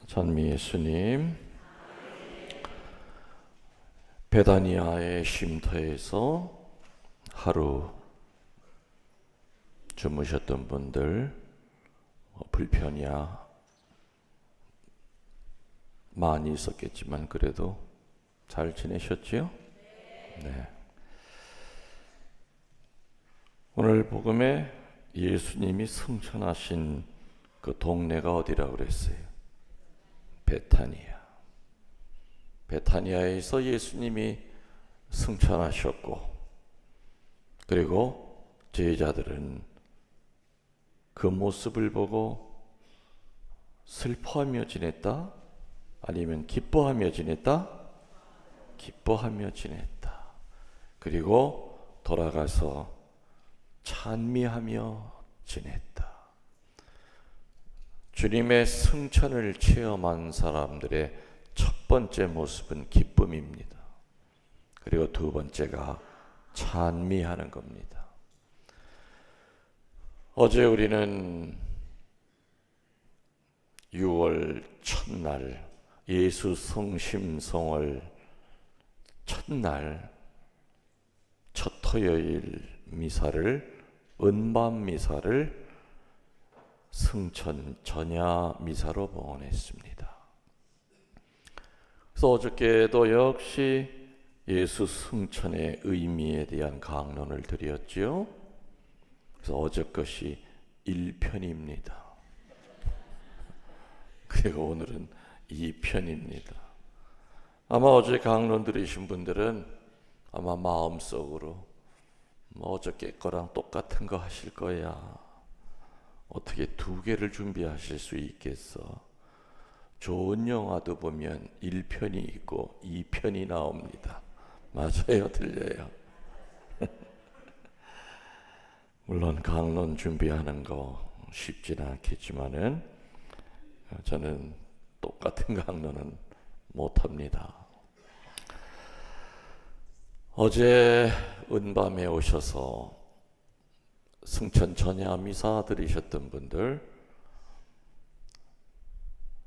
찬미 예수님, 베다니아의 쉼터에서 하루 주무셨던 분들 불편이야 많이 있었겠지만 그래도 잘 지내셨지요? 네. 오늘 복음에 예수님이 승천하신 그 동네가 어디라고 그랬어요? 베타니아. 베타니아에서 예수님이 승천하셨고, 그리고 제자들은 그 모습을 보고 슬퍼하며 지냈다? 아니면 기뻐하며 지냈다? 기뻐하며 지냈다. 그리고 돌아가서 찬미하며 지냈다. 주님의 승천을 체험한 사람들의 첫 번째 모습은 기쁨입니다. 그리고 두 번째가 찬미하는 겁니다. 어제 우리는 6월 첫날 예수 성심성월 첫날 첫 토요일 미사를 은밤 미사를 승천 전야 미사로 봉헌했습니다. 그래서 어저께도 역시 예수 승천의 의미에 대한 강론을 드렸지요. 그래서 어제 것이 1편입니다. 그리고 오늘은 2편입니다. 아마 어제 강론 들으신 분들은 아마 마음속으로 어저께 거랑 똑같은 거 하실 거야. 어떻게 두 개를 준비하실 수 있겠어? 좋은 영화도 보면 1편이 있고 2편이 나옵니다. 맞아요, 들려요. 물론 강론 준비하는 거 쉽지는 않겠지만은 저는 똑같은 강론은 못합니다. 어제 은밤에 오셔서 승천 전야 미사 들으셨던 분들,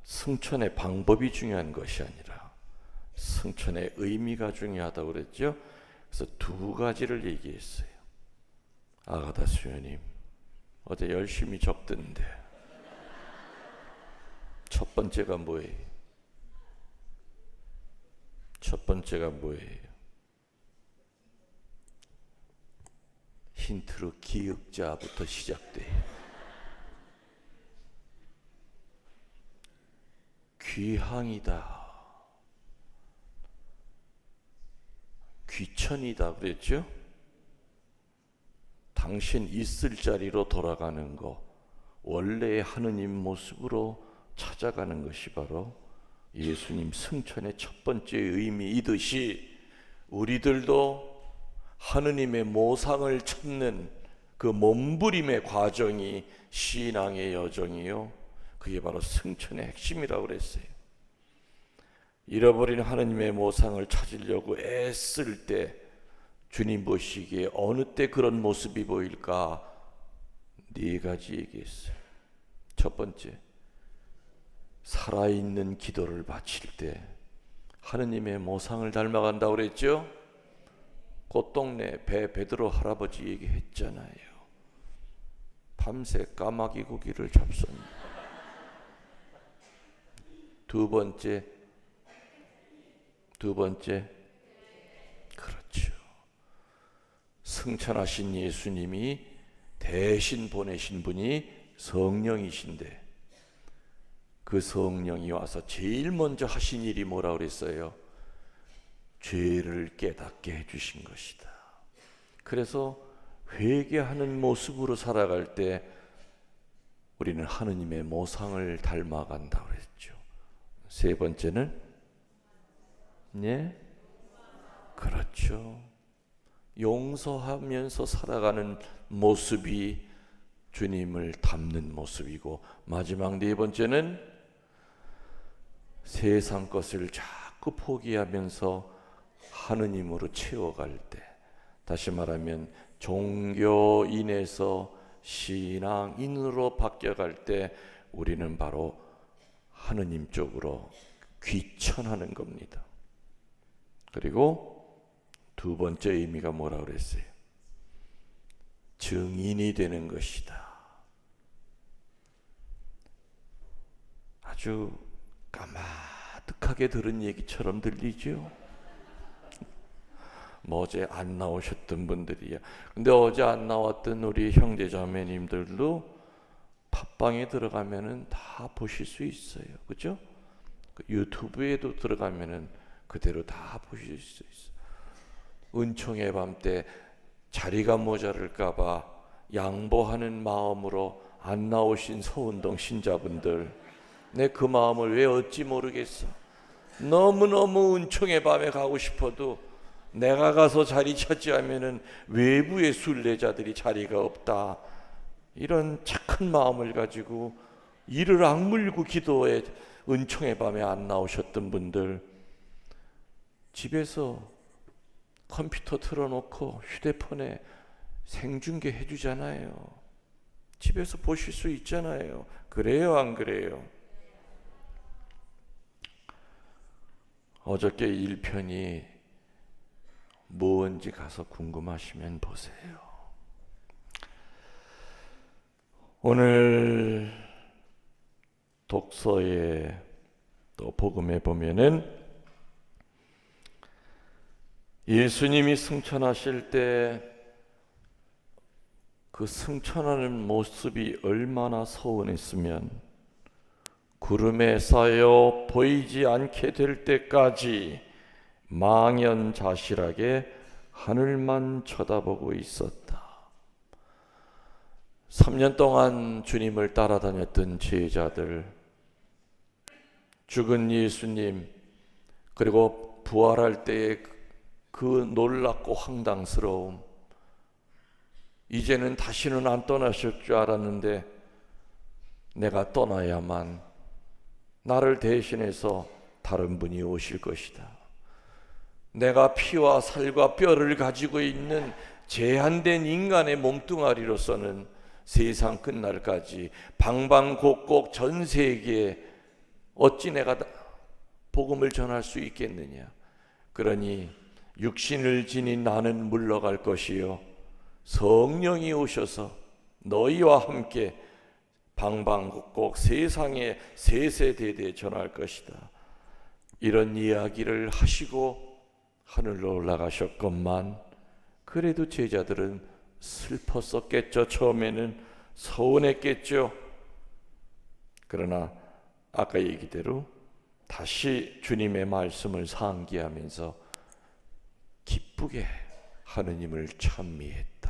승천의 방법이 중요한 것이 아니라 승천의 의미가 중요하다고 그랬죠. 그래서 두 가지를 얘기했어요. 아가다 수녀님, 어제 열심히 적던데 첫 번째가 뭐예요? 첫 번째가 뭐예요? 힌트로 기역자부터 시작돼요. 귀향이다, 귀천이다 그랬죠? 당신 있을 자리로 돌아가는 거, 원래의 하느님 모습으로 찾아가는 것이 바로 예수님 승천의 첫 번째 의미이듯이 우리들도 하느님의 모상을 찾는 그 몸부림의 과정이 신앙의 여정이요, 그게 바로 승천의 핵심이라고 그랬어요. 잃어버린 하느님의 모상을 찾으려고 애쓸 때 주님 보시기에 어느 때 그런 모습이 보일까? 네 가지 얘기했어요. 첫 번째, 살아있는 기도를 바칠 때 하느님의 모상을 닮아간다고 그랬죠? 꽃동네 베드로 할아버지 얘기했잖아요. 밤새 까마귀 고기를 잡섰는데. 두 번째, 그렇죠. 승천하신 예수님이 대신 보내신 분이 성령이신데, 그 성령이 와서 제일 먼저 하신 일이 뭐라고 그랬어요? 죄를 깨닫게 해주신 것이다. 그래서 회개하는 모습으로 살아갈 때 우리는 하느님의 모상을 닮아간다고 그랬죠. 세 번째는 그렇죠. 용서하면서 살아가는 모습이 주님을 닮는 모습이고, 마지막 네 번째는 세상 것을 자꾸 포기하면서 하느님으로 채워갈 때, 다시 말하면 종교인에서 신앙인으로 바뀌어갈 때 우리는 바로 하느님 쪽으로 귀천하는 겁니다. 그리고 두 번째 의미가 뭐라 그랬어요? 증인이 되는 것이다. 아주 까마득하게 들은 얘기처럼 들리죠? 뭐 어제 안 나오셨던 분들이야. 근데 어제 안 나왔던 우리 형제 자매님들도 팟빵에 들어가면은 다 보실 수 있어요. 그죠? 유튜브에도 들어가면은 그대로 다 보실 수 있어요. 은총의 밤 때 자리가 모자랄까봐 양보하는 마음으로 안 나오신 서운동 신자분들, 내 그 마음을 왜 어찌 모르겠어. 너무너무 은총의 밤에 가고 싶어도 내가 가서 자리 찾지 않으면은 외부의 순례자들이 자리가 없다. 이런 착한 마음을 가지고 이를 악물고 기도에 은총의 밤에 안 나오셨던 분들, 집에서 컴퓨터 틀어놓고 휴대폰에 생중계 해주잖아요. 집에서 보실 수 있잖아요. 그래요, 안 그래요? 어저께 1편이 뭔지 가서 궁금하시면 보세요. 오늘 독서에 또 복음에 보면은 예수님이 승천하실 때 그 승천하는 모습이 얼마나 서운했으면 구름에 쌓여 보이지 않게 될 때까지 망연자실하게 하늘만 쳐다보고 있었다. 3년 동안 주님을 따라다녔던 제자들, 죽은 예수님, 그리고 부활할 때의 그 놀랍고 황당스러움, 이제는 다시는 안 떠나실 줄 알았는데 내가 떠나야만 나를 대신해서 다른 분이 오실 것이다. 내가 피와 살과 뼈를 가지고 있는 제한된 인간의 몸뚱아리로서는 세상 끝날까지 방방곡곡 전 세계에 어찌 내가 복음을 전할 수 있겠느냐. 그러니 육신을 지닌 나는 물러갈 것이요 성령이 오셔서 너희와 함께 방방곡곡 세상에 세세대대 전할 것이다. 이런 이야기를 하시고 하늘로 올라가셨건만 그래도 제자들은 슬펐었겠죠. 처음에는 서운했겠죠. 그러나 아까 얘기대로 다시 주님의 말씀을 상기하면서 기쁘게 하느님을 찬미했다.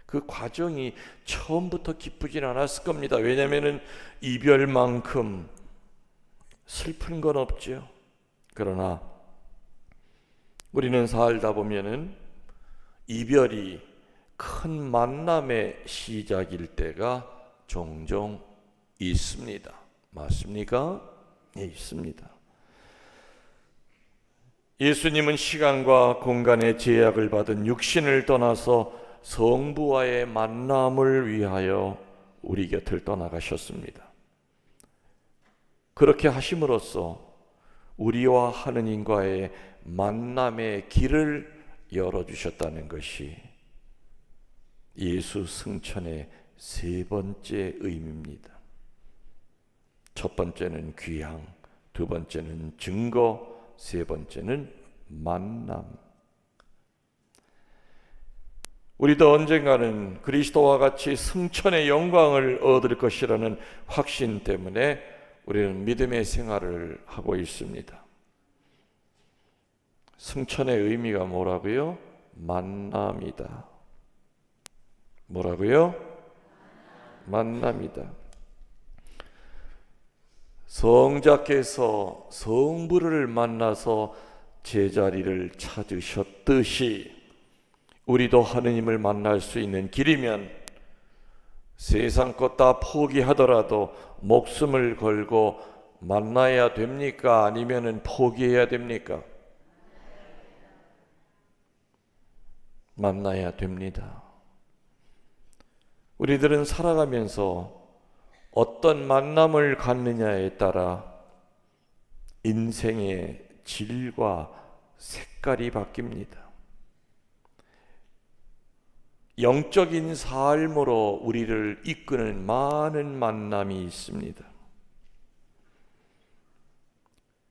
그 과정이 처음부터 기쁘진 않았을 겁니다. 왜냐하면 이별만큼 슬픈 건 없죠. 그러나 우리는 살다 보면은 이별이 큰 만남의 시작일 때가 종종 있습니다. 맞습니까? 네, 있습니다. 예수님은 시간과 공간의 제약을 받은 육신을 떠나서 성부와의 만남을 위하여 우리 곁을 떠나가셨습니다. 그렇게 하심으로써 우리와 하느님과의 만남의 길을 열어주셨다는 것이 예수 승천의 세 번째 의미입니다. 첫 번째는 귀향, 두 번째는 증거, 세 번째는 만남. 우리도 언젠가는 그리스도와 같이 승천의 영광을 얻을 것이라는 확신 때문에 우리는 믿음의 생활을 하고 있습니다. 승천의 의미가 뭐라고요? 만남이다. 뭐라고요? 만남이다. 성자께서 성부를 만나서 제자리를 찾으셨듯이 우리도 하느님을 만날 수 있는 길이면 세상 것 다 포기하더라도 목숨을 걸고 만나야 됩니까? 아니면은 포기해야 됩니까? 만나야 됩니다. 우리들은 살아가면서 어떤 만남을 갖느냐에 따라 인생의 질과 색깔이 바뀝니다. 영적인 삶으로 우리를 이끄는 많은 만남이 있습니다.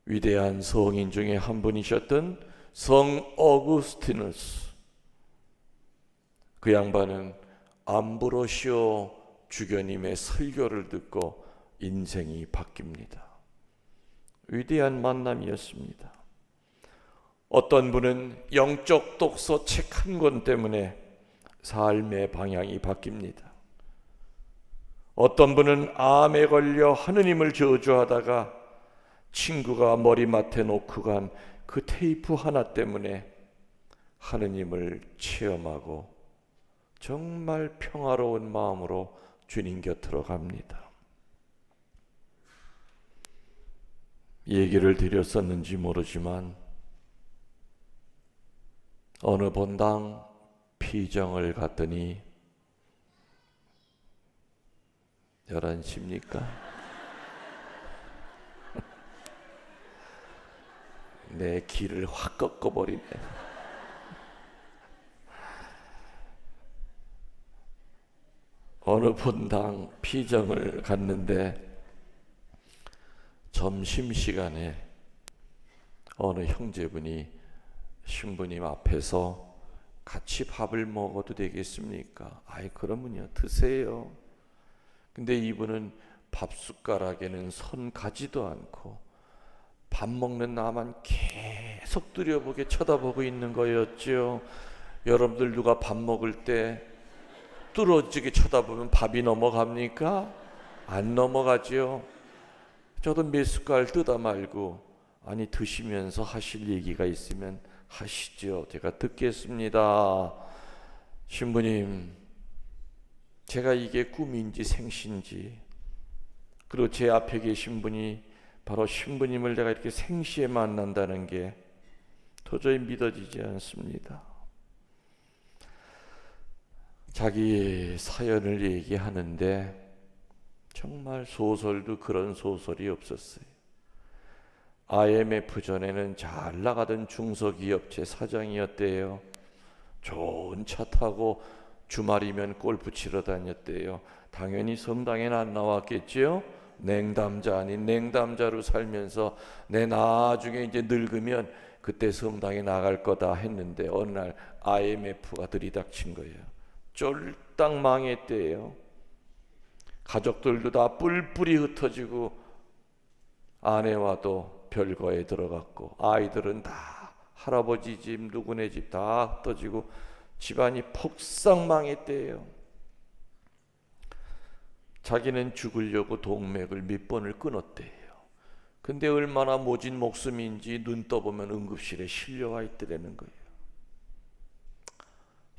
위대한 성인 중에 한 분이셨던 성 어구스티누스, 그 양반은 암브로시오 주교님의 설교를 듣고 인생이 바뀝니다. 위대한 만남이었습니다. 어떤 분은 영적 독서 책 한 권 때문에 삶의 방향이 바뀝니다. 어떤 분은 암에 걸려 하느님을 저주하다가 친구가 머리맡에 놓고 간 그 테이프 하나 때문에 하느님을 체험하고 정말 평화로운 마음으로 주님 곁으로 갑니다. 얘기를 드렸었는지 모르지만 어느 본당 피정을 갔더니 11시입니까? 내 길을 확 꺾어버리네. 어느 본당 피정을 갔는데 점심시간에 어느 형제분이 신부님 앞에서 같이 밥을 먹어도 되겠습니까? 아이, 그러면요, 드세요. 근데 이분은 밥숟가락에는 손 가지도 않고 밥 먹는 나만 계속 들여보게 쳐다보고 있는 거였죠. 여러분들 누가 밥 먹을 때 뚫어지게 쳐다보면 밥이 넘어갑니까? 안 넘어가죠. 저도 몇 숟갈 뜯어 말고, 아니 드시면서 하실 얘기가 있으면 하시죠. 제가 듣겠습니다. 신부님, 제가 이게 꿈인지 생시인지, 그리고 제 앞에 계신 분이 바로 신부님을 내가 이렇게 생시에 만난다는 게 도저히 믿어지지 않습니다. 자기 사연을 얘기하는데 정말 소설도 그런 소설이 없었어요. IMF 전에는 잘 나가던 중소기업체 사장이었대요. 좋은 차 타고 주말이면 골프 치러 다녔대요. 당연히 성당에는 안 나왔겠지요. 냉담자 아닌 냉담자로 살면서 내 나중에 이제 늙으면 그때 성당에 나갈 거다 했는데 어느 날 IMF가 들이닥친 거예요. 쫄딱 망했대요. 가족들도 다 뿔뿔이 흩어지고 아내와도 별거에 들어갔고 아이들은 다 할아버지 집 누구네 집 다 흩어지고 집안이 폭삭 망했대요. 자기는 죽으려고 동맥을 몇 번을 끊었대요. 근데 얼마나 모진 목숨인지 눈 떠보면 응급실에 실려와 있더라는 거예요.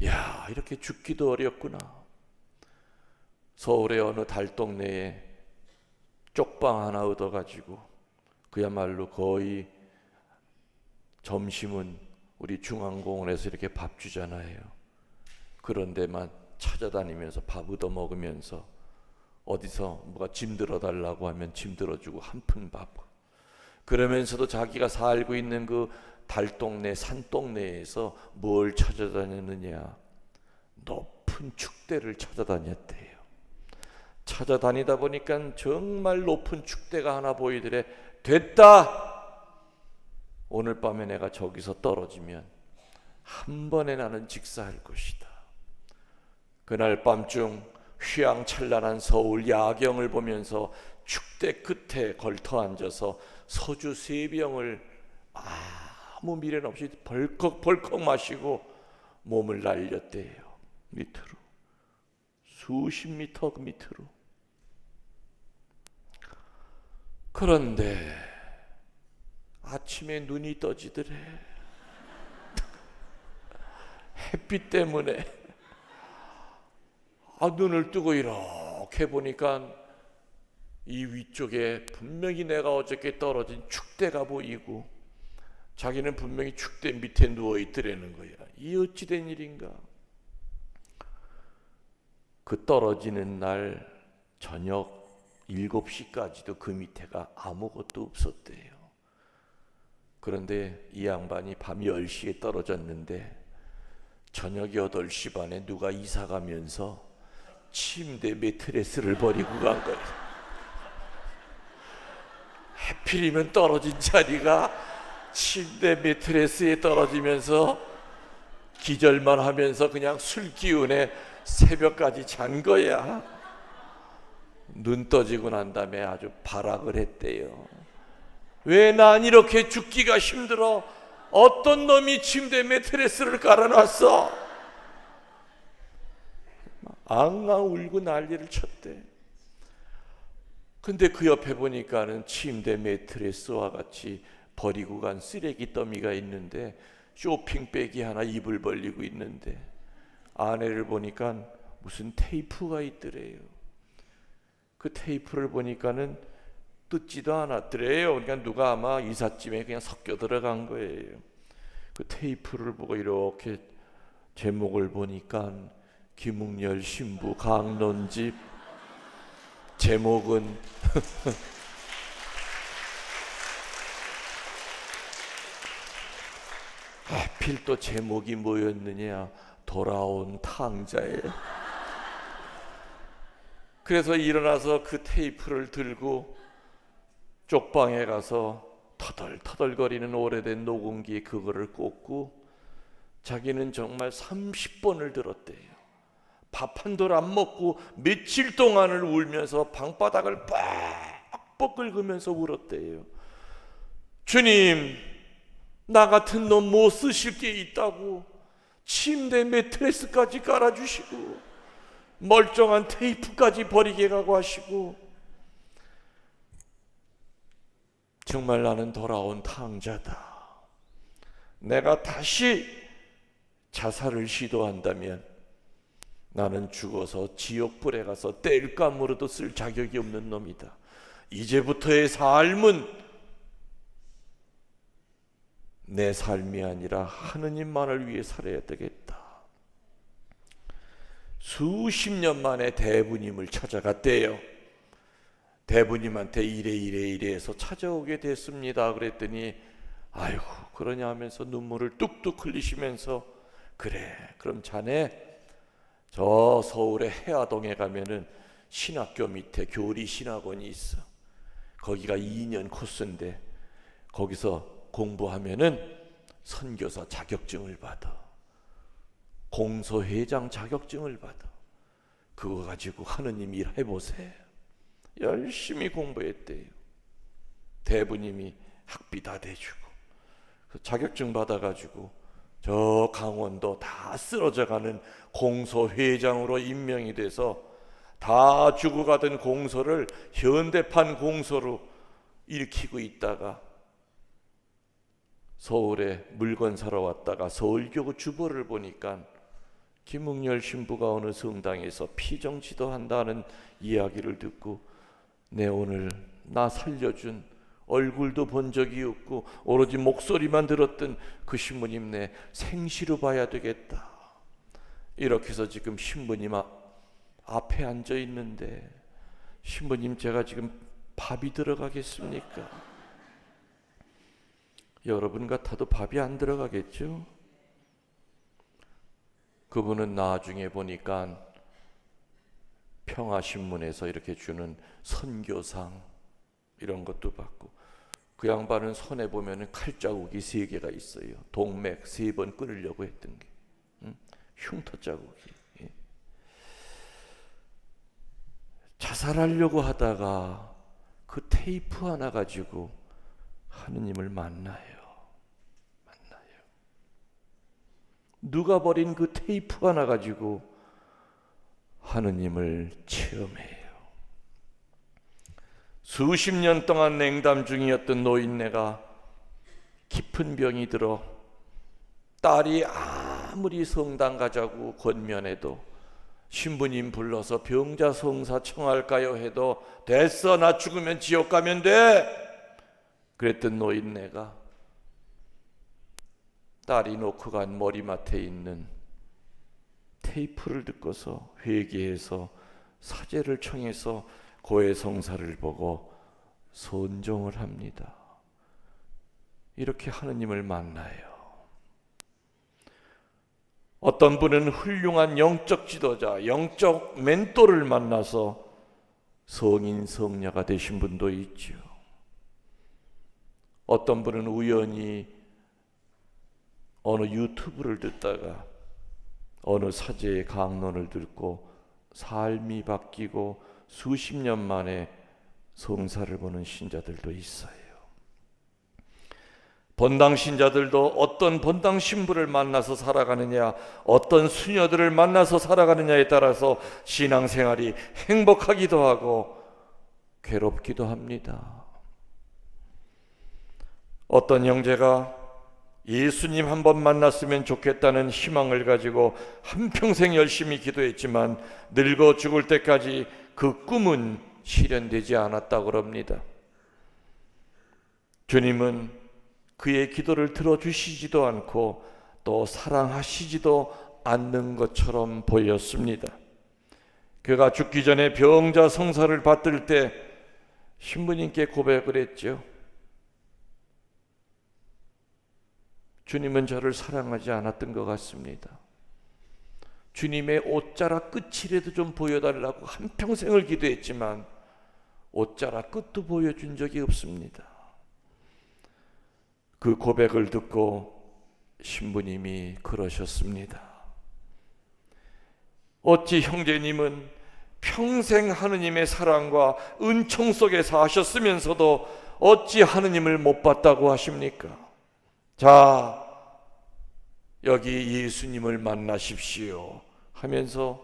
야, 이렇게 죽기도 어렵구나. 서울의 어느 달동네에 쪽방 하나 얻어가지고 그야말로 거의 점심은 우리 중앙공원에서 이렇게 밥 주잖아요. 그런 데만 찾아다니면서 밥 얻어 먹으면서 어디서 뭐가 짐 들어달라고 하면 짐 들어주고 한 푼 밥. 그러면서도 자기가 살고 있는 그 달동네 산동네에서 뭘 찾아다녔느냐, 높은 축대를 찾아다녔대요. 찾아다니다 보니까 정말 높은 축대가 하나 보이더래. 됐다! 오늘 밤에 내가 저기서 떨어지면 한 번에 나는 직사할 것이다. 그날 밤중 휘황찬란한 서울 야경을 보면서 축대 끝에 걸터 앉아서 소주 3병을 아무 미련 없이 벌컥벌컥 마시고 몸을 날렸대요. 밑으로, 수십 미터 밑으로. 그런데 아침에 눈이 떠지더래. 햇빛 때문에. 눈을 뜨고 이렇게 보니까 이 위쪽에 분명히 내가 어저께 떨어진 축대가 보이고 자기는 분명히 축대 밑에 누워 있더라는 거야. 이 어찌된 일인가? 그 떨어지는 날 저녁 7시까지도 그 밑에가 아무것도 없었대요. 그런데 이 양반이 밤 10시에 떨어졌는데 저녁 8시 반에 누가 이사 가면서 침대 매트레스를 버리고 간 거예요. 하필이면 떨어진 자리가 침대 매트레스에 떨어지면서 기절만 하면서 그냥 술 기운에 새벽까지 잔 거야. 눈 떠지고 난 다음에 아주 발악을 했대요. 왜 난 이렇게 죽기가 힘들어? 어떤 놈이 침대 매트레스를 깔아놨어? 앙앙 울고 난리를 쳤대. 근데 그 옆에 보니까는 침대 매트레스와 같이 버리고 간 쓰레기 더미가 있는데 쇼핑백이 하나 입을 벌리고 있는데 안에를 보니까 무슨 테이프가 있더래요. 그 테이프를 보니까는 뜯지도 않았더래요. 그러니까 누가 아마 이삿짐에 그냥 섞여 들어간 거예요. 그 테이프를 보고 이렇게 제목을 보니까 김웅열 신부 강론집. 제목은 하필 또 제목이 뭐였느냐? 돌아온 탕자예요. 그래서 일어나서 그 테이프를 들고 쪽방에 가서 터덜터덜거리는 오래된 녹음기에 그거를 꽂고 자기는 정말 30번을 들었대요. 밥 한 돌 안 먹고 며칠 동안을 울면서 방바닥을 빡빡 긁으면서 울었대요. 주님, 나 같은 놈 못 쓰실 게 있다고 침대 매트레스까지 깔아주시고 멀쩡한 테이프까지 버리게 가고 하시고, 정말 나는 돌아온 탕자다. 내가 다시 자살을 시도한다면 나는 죽어서 지옥불에 가서 땔감으로도 쓸 자격이 없는 놈이다. 이제부터의 삶은 내 삶이 아니라 하느님만을 위해 살아야 되겠다. 수십 년 만에 대부님을 찾아갔대요. 대부님한테 이래 해서 찾아오게 됐습니다. 그랬더니 아이고 그러냐 하면서 눈물을 뚝뚝 흘리시면서 그래 그럼 자네 저 서울의 해화동에 가면은 신학교 밑에 교리 신학원이 있어. 거기가 2년 코스인데 거기서 공부하면은 선교사 자격증을 받아. 공소회장 자격증을 받아. 그거 가지고 하느님 일 해보세요. 열심히 공부했대요. 대부님이 학비 다 대주고 자격증 받아가지고 저 강원도 다 쓰러져가는 공소회장으로 임명이 돼서 다 죽어가던 공소를 현대판 공소로 일으키고 있다가 서울에 물건 사러 왔다가 서울교구 주보를 보니까 김웅열 신부가 어느 성당에서 피정치도 한다는 이야기를 듣고 내 오늘 나 살려준 얼굴도 본 적이 없고 오로지 목소리만 들었던 그 신부님 내 생시로 봐야 되겠다. 이렇게 해서 지금 신부님 앞에 앉아 있는데 신부님 제가 지금 밥이 들어가겠습니까? 여러분 같아도 밥이 안 들어가겠죠? 그분은 나중에 보니까 평화신문에서 이렇게 주는 선교상 이런 것도 받고 그 양반은 손에 보면 칼자국이 3개가 있어요. 동맥 3번 끊으려고 했던 게 흉터 자국이. 자살하려고 하다가 그 테이프 하나 가지고 하느님을 만나요. 누가 버린 그 테이프 하나 가지고 하느님을 체험해요. 수십 년 동안 냉담 중이었던 노인네가 깊은 병이 들어 딸이 아무리 성당 가자고 권면해도 신부님 불러서 병자성사 청할까요 해도 됐어 나 죽으면 지옥 가면 돼 그랬던 노인네가 딸이 놓고 간 머리맡에 있는 테이프를 듣고서 회개해서 사죄를 청해서 고해성사를 보고 선종을 합니다. 이렇게 하느님을 만나요. 어떤 분은 훌륭한 영적 지도자, 영적 멘토를 만나서 성인, 성녀가 되신 분도 있죠. 어떤 분은 우연히 어느 유튜브를 듣다가 어느 사제의 강론을 듣고 삶이 바뀌고 수십 년 만에 성사를 보는 신자들도 있어요. 본당 신자들도 어떤 본당 신부를 만나서 살아가느냐, 어떤 수녀들을 만나서 살아가느냐에 따라서 신앙생활이 행복하기도 하고 괴롭기도 합니다. 어떤 형제가 예수님 한번 만났으면 좋겠다는 희망을 가지고 한평생 열심히 기도했지만 늙어 죽을 때까지 그 꿈은 실현되지 않았다고 합니다. 주님은 그의 기도를 들어주시지도 않고 또 사랑하시지도 않는 것처럼 보였습니다. 그가 죽기 전에 병자 성사를 받들 때 신부님께 고백을 했죠. 주님은 저를 사랑하지 않았던 것 같습니다. 주님의 옷자락 끝이라도 좀 보여달라고 한평생을 기도했지만 옷자락 끝도 보여준 적이 없습니다. 그 고백을 듣고 신부님이 그러셨습니다. 어찌 형제님은 평생 하느님의 사랑과 은총 속에서 하셨으면서도 어찌 하느님을 못 봤다고 하십니까? 자, 여기 예수님을 만나십시오 하면서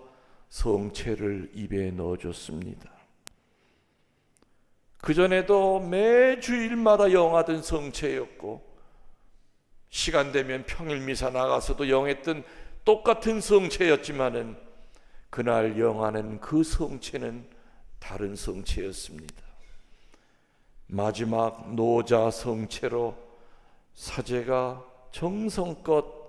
성체를 입에 넣어줬습니다. 그전에도 매 주일마다 영하던 성체였고 시간 되면 평일 미사 나가서도 영했던 똑같은 성체였지만은 그날 영하는 그 성체는 다른 성체였습니다. 마지막 노자 성체로 사제가 정성껏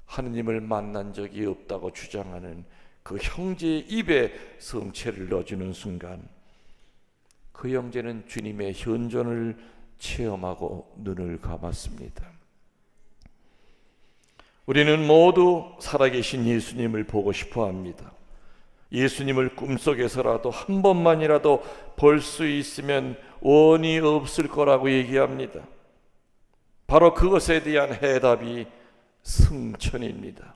하느님을 만난 적이 없다고 주장하는 그 형제의 입에 성체를 넣어주는 순간 그 형제는 주님의 현존을 체험하고 눈을 감았습니다. 우리는 모두 살아계신 예수님을 보고 싶어 합니다. 예수님을 꿈속에서라도 한 번만이라도 볼 수 있으면 원이 없을 거라고 얘기합니다. 바로 그것에 대한 해답이 승천입니다.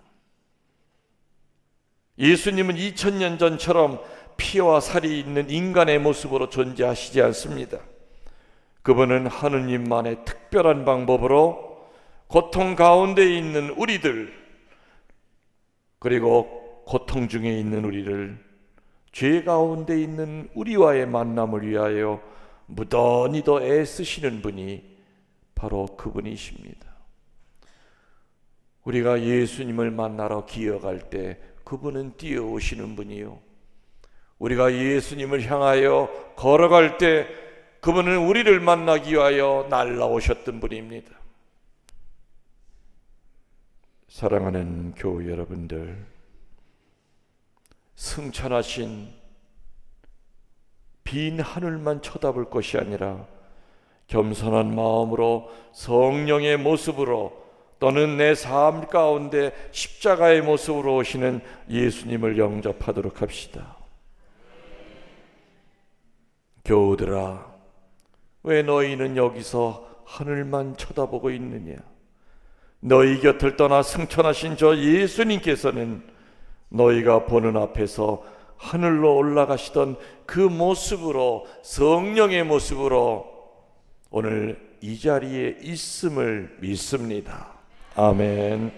예수님은 2000년 전처럼 피와 살이 있는 인간의 모습으로 존재하시지 않습니다. 그분은 하느님만의 특별한 방법으로 고통 가운데 있는 우리들, 그리고 고통 중에 있는 우리를, 죄 가운데 있는 우리와의 만남을 위하여 무던히도 애쓰시는 분이 바로 그분이십니다. 우리가 예수님을 만나러 기어갈 때 그분은 뛰어오시는 분이요, 우리가 예수님을 향하여 걸어갈 때 그분은 우리를 만나기 위하여 날아오셨던 분입니다. 사랑하는 교우 여러분들, 승천하신 빈 하늘만 쳐다볼 것이 아니라 겸손한 마음으로 성령의 모습으로 또는 내 삶 가운데 십자가의 모습으로 오시는 예수님을 영접하도록 합시다. 교우들아, 왜 너희는 여기서 하늘만 쳐다보고 있느냐? 너희 곁을 떠나 승천하신 저 예수님께서는 너희가 보는 앞에서 하늘로 올라가시던 그 모습으로, 성령의 모습으로 오늘 이 자리에 있음을 믿습니다. 아멘.